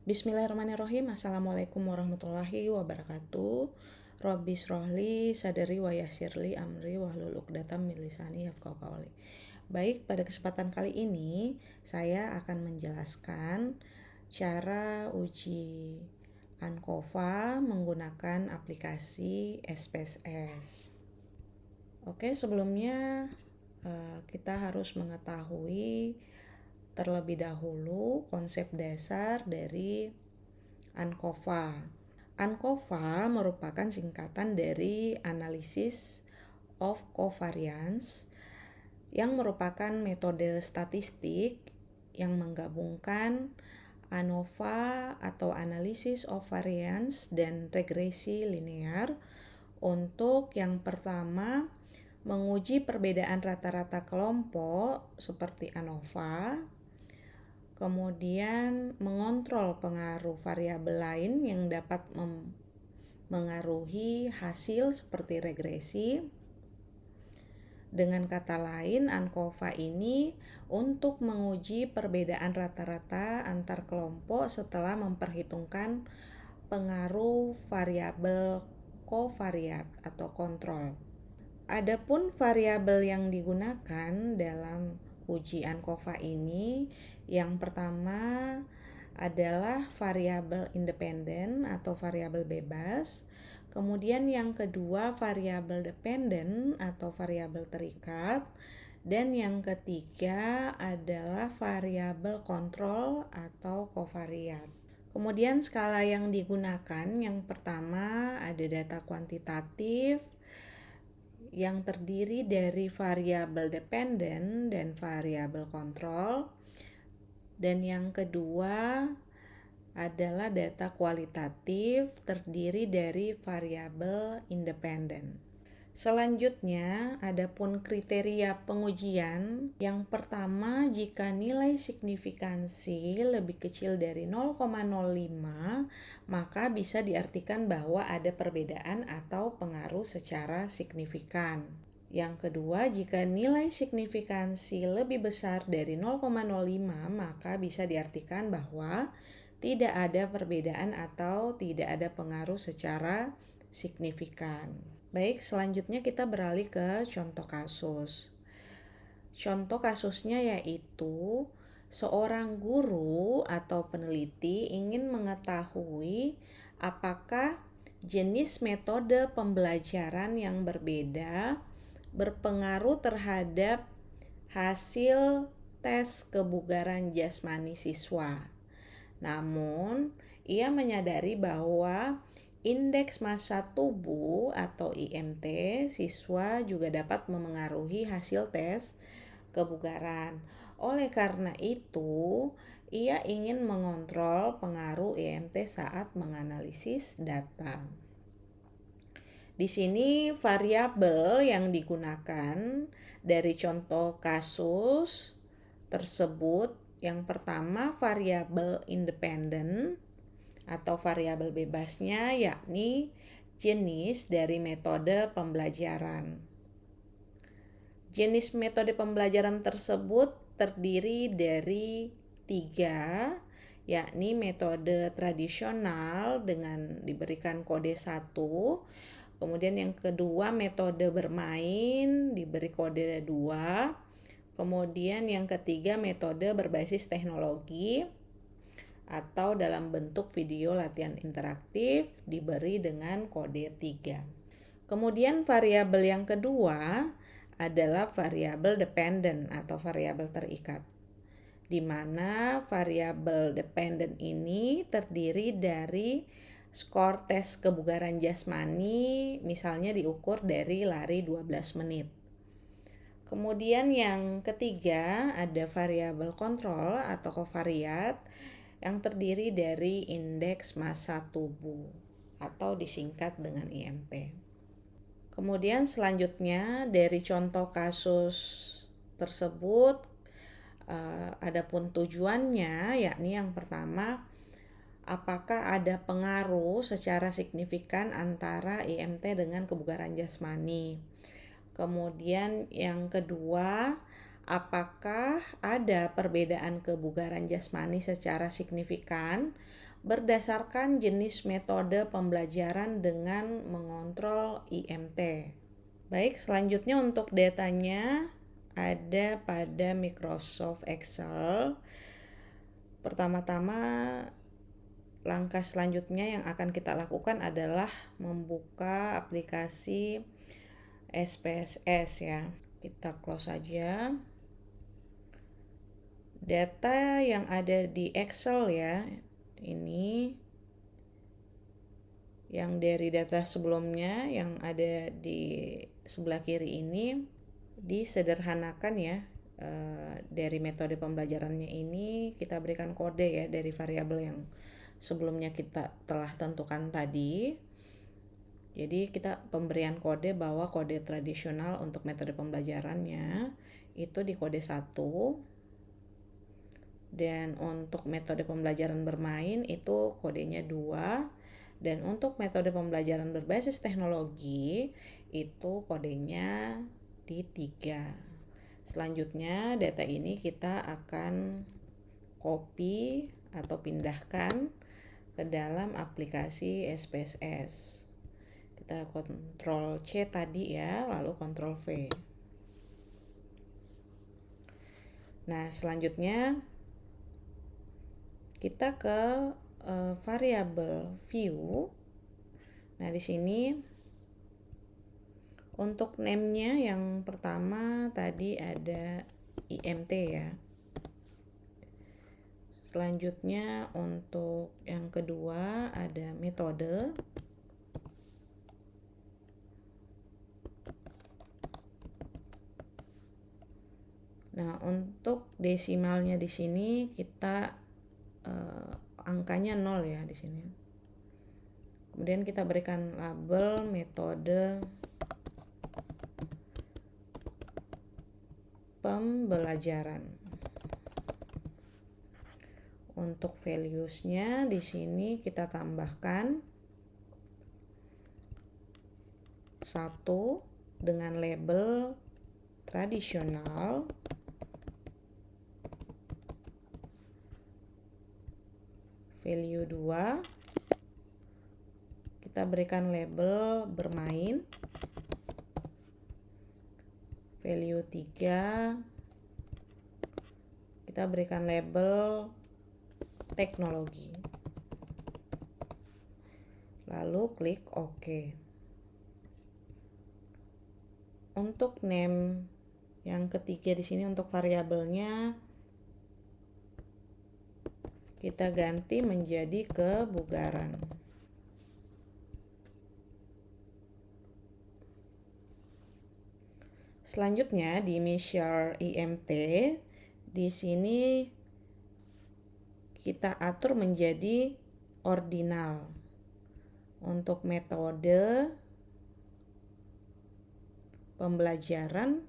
Bismillahirrahmanirrahim. Assalamualaikum warahmatullahi wabarakatuh. Rabbi srohli sadari wa yassirli amri wahlul 'uqdatam min lisani yafqahu qawli. Baik, pada kesempatan kali ini saya akan menjelaskan cara uji ANCOVA menggunakan aplikasi SPSS. Oke, sebelumnya kita harus mengetahui terlebih dahulu konsep dasar dari ANCOVA. ANCOVA merupakan singkatan dari Analysis of Covariance yang merupakan metode statistik yang menggabungkan ANOVA atau Analysis of Variance dan regresi linear. Untuk yang pertama, menguji perbedaan rata-rata kelompok seperti ANOVA, kemudian mengontrol pengaruh variabel lain yang dapat mengaruhi hasil seperti regresi. Dengan kata lain, ANCOVA ini untuk menguji perbedaan rata-rata antar kelompok setelah memperhitungkan pengaruh variabel kovariat atau kontrol. Adapun variabel yang digunakan dalam uji ANCOVA ini, yang pertama adalah variabel independen atau variabel bebas. Kemudian yang kedua variabel dependen atau variabel terikat. Dan yang ketiga adalah variabel kontrol atau kovariat. Kemudian skala yang digunakan, yang pertama ada data kuantitatif yang terdiri dari variabel dependen dan variabel kontrol. Dan yang kedua adalah data kualitatif terdiri dari variabel independen. Selanjutnya, adapun kriteria pengujian. Yang pertama, jika nilai signifikansi lebih kecil dari 0,05, maka bisa diartikan bahwa ada perbedaan atau pengaruh secara signifikan. Yang kedua, jika nilai signifikansi lebih besar dari 0,05, maka bisa diartikan bahwa tidak ada perbedaan atau tidak ada pengaruh secara signifikan. Baik, selanjutnya kita beralih ke contoh kasus. Contoh kasusnya yaitu seorang guru atau peneliti ingin mengetahui apakah jenis metode pembelajaran yang berbeda berpengaruh terhadap hasil tes kebugaran jasmani siswa. Namun, ia menyadari bahwa indeks massa tubuh atau IMT siswa juga dapat memengaruhi hasil tes kebugaran. Oleh karena itu, ia ingin mengontrol pengaruh IMT saat menganalisis data. Di sini variabel yang digunakan dari contoh kasus tersebut, yang pertama variabel independen atau variabel bebasnya, yakni jenis dari metode pembelajaran. Jenis metode pembelajaran tersebut terdiri dari 3, yakni metode tradisional dengan diberikan kode 1, kemudian yang kedua metode bermain diberi kode 2, kemudian yang ketiga metode berbasis teknologi atau dalam bentuk video latihan interaktif diberi dengan kode 3. Kemudian variabel yang kedua adalah variabel dependen atau variabel terikat, di mana variabel dependen ini terdiri dari skor tes kebugaran jasmani, misalnya diukur dari lari 12 menit. Kemudian yang ketiga ada variabel kontrol atau kovariat yang terdiri dari indeks massa tubuh atau disingkat dengan IMT. Kemudian selanjutnya dari contoh kasus tersebut, adapun tujuannya yakni yang pertama, apakah ada pengaruh secara signifikan antara IMT dengan kebugaran jasmani. Kemudian yang kedua, apakah ada perbedaan kebugaran jasmani secara signifikan berdasarkan jenis metode pembelajaran dengan mengontrol IMT. Baik, selanjutnya untuk datanya ada pada Microsoft Excel. Pertama-tama, langkah selanjutnya yang akan kita lakukan adalah membuka aplikasi SPSS ya. Kita close saja. Data yang ada di Excel ya, ini yang dari data sebelumnya yang ada di sebelah kiri ini disederhanakan ya. Dari metode pembelajarannya ini kita berikan kode ya dari variabel yang sebelumnya kita telah tentukan tadi. Jadi kita pemberian kode bahwa kode tradisional untuk metode pembelajarannya itu di kode 1. Dan untuk metode pembelajaran bermain itu kodenya 2. Dan untuk metode pembelajaran berbasis teknologi itu kodenya di 3. Selanjutnya data ini kita akan copy atau pindahkan ke dalam aplikasi SPSS. Kita Ctrl C tadi ya, lalu Ctrl V. Nah, selanjutnya kita ke variabel view. Nah, di sini untuk name-nya yang pertama tadi ada IMT ya. Selanjutnya untuk yang kedua ada metode. Nah, untuk desimalnya di sini kita angkanya 0 ya di sini. Kemudian kita berikan label metode pembelajaran. Untuk values-nya di sini kita tambahkan 1 dengan label tradisional. Value 2 kita berikan label bermain. Value 3 kita berikan label teknologi. Lalu klik OK. Untuk name yang ketiga di sini untuk variabelnya kita ganti menjadi kebugaran. Selanjutnya di measure IMT di sini kita atur menjadi ordinal. Untuk metode pembelajaran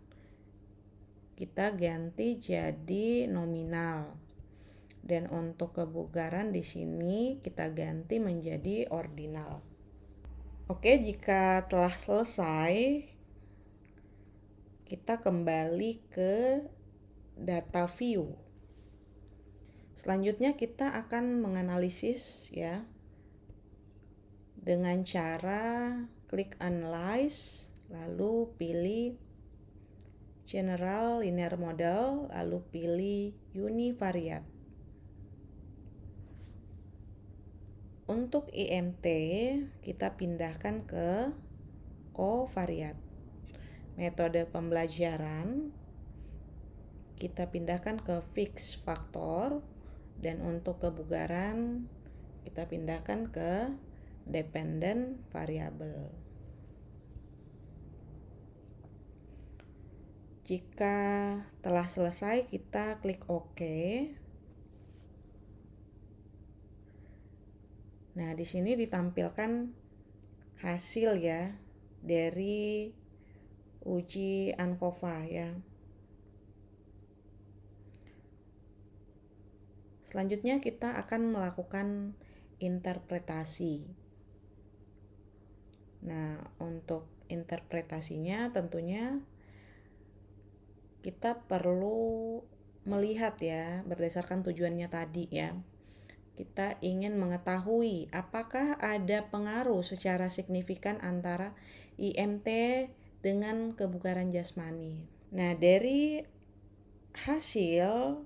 kita ganti jadi nominal. Dan untuk kebugaran di sini kita ganti menjadi ordinal. Oke, jika telah selesai, kita kembali ke data view. Selanjutnya kita akan menganalisis ya dengan cara klik analyze, lalu pilih general linear model, lalu pilih univariate. Untuk IMT kita pindahkan ke covariate. Metode pembelajaran kita pindahkan ke fixed factor, dan untuk kebugaran kita pindahkan ke dependent variable. Jika telah selesai kita klik OK. Nah, di sini ditampilkan hasil ya dari uji ANCOVA ya. Selanjutnya kita akan melakukan interpretasi. Nah, untuk interpretasinya tentunya kita perlu melihat ya berdasarkan tujuannya tadi ya. kita ingin mengetahui apakah ada pengaruh secara signifikan antara IMT dengan kebugaran jasmani. Nah, dari hasil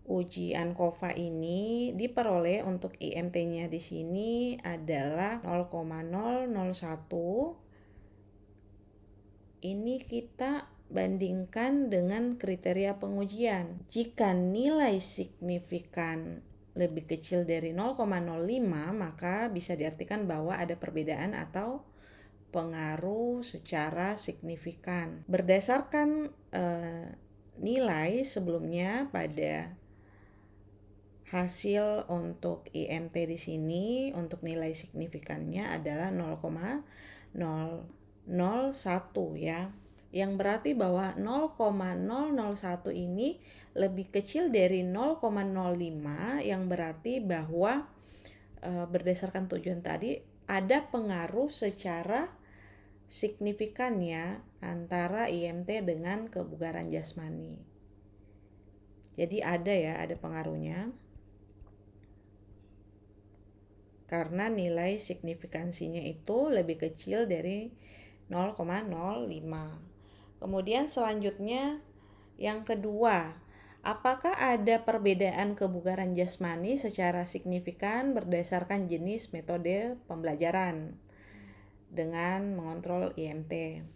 uji ANCOVA ini diperoleh untuk IMT-nya di sini adalah 0,001. Ini kita bandingkan dengan kriteria pengujian. Jika nilai signifikan lebih kecil dari 0,05, maka bisa diartikan bahwa ada perbedaan atau pengaruh secara signifikan. Berdasarkan nilai sebelumnya pada hasil untuk IMT di sini, untuk nilai signifikannya adalah 0,001 ya. Yang berarti bahwa 0,001 ini lebih kecil dari 0,05, yang berarti bahwa berdasarkan tujuan tadi ada pengaruh secara signifikannya antara IMT dengan kebugaran jasmani. Jadi ada pengaruhnya. Karena nilai signifikansinya itu lebih kecil dari 0,05. Kemudian selanjutnya yang kedua, apakah ada perbedaan kebugaran jasmani secara signifikan berdasarkan jenis metode pembelajaran dengan mengontrol IMT?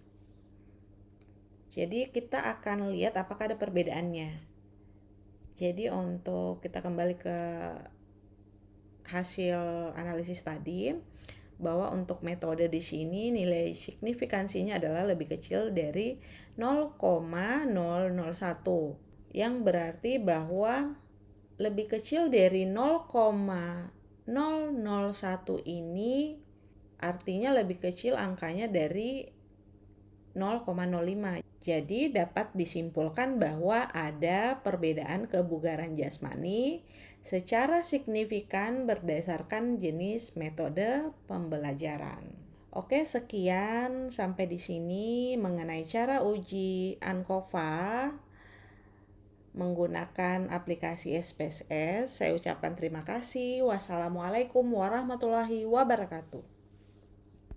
Jadi kita akan lihat apakah ada perbedaannya. Jadi untuk kita kembali ke hasil analisis tadi, bahwa untuk metode di sini nilai signifikansinya adalah lebih kecil dari 0,001, yang berarti bahwa lebih kecil dari 0,001 ini artinya lebih kecil angkanya dari 0,05. Jadi dapat disimpulkan bahwa ada perbedaan kebugaran jasmani secara signifikan berdasarkan jenis metode pembelajaran. Oke, sekian sampai di sini mengenai cara uji ANCOVA menggunakan aplikasi SPSS. Saya ucapkan terima kasih. Wassalamualaikum warahmatullahi wabarakatuh.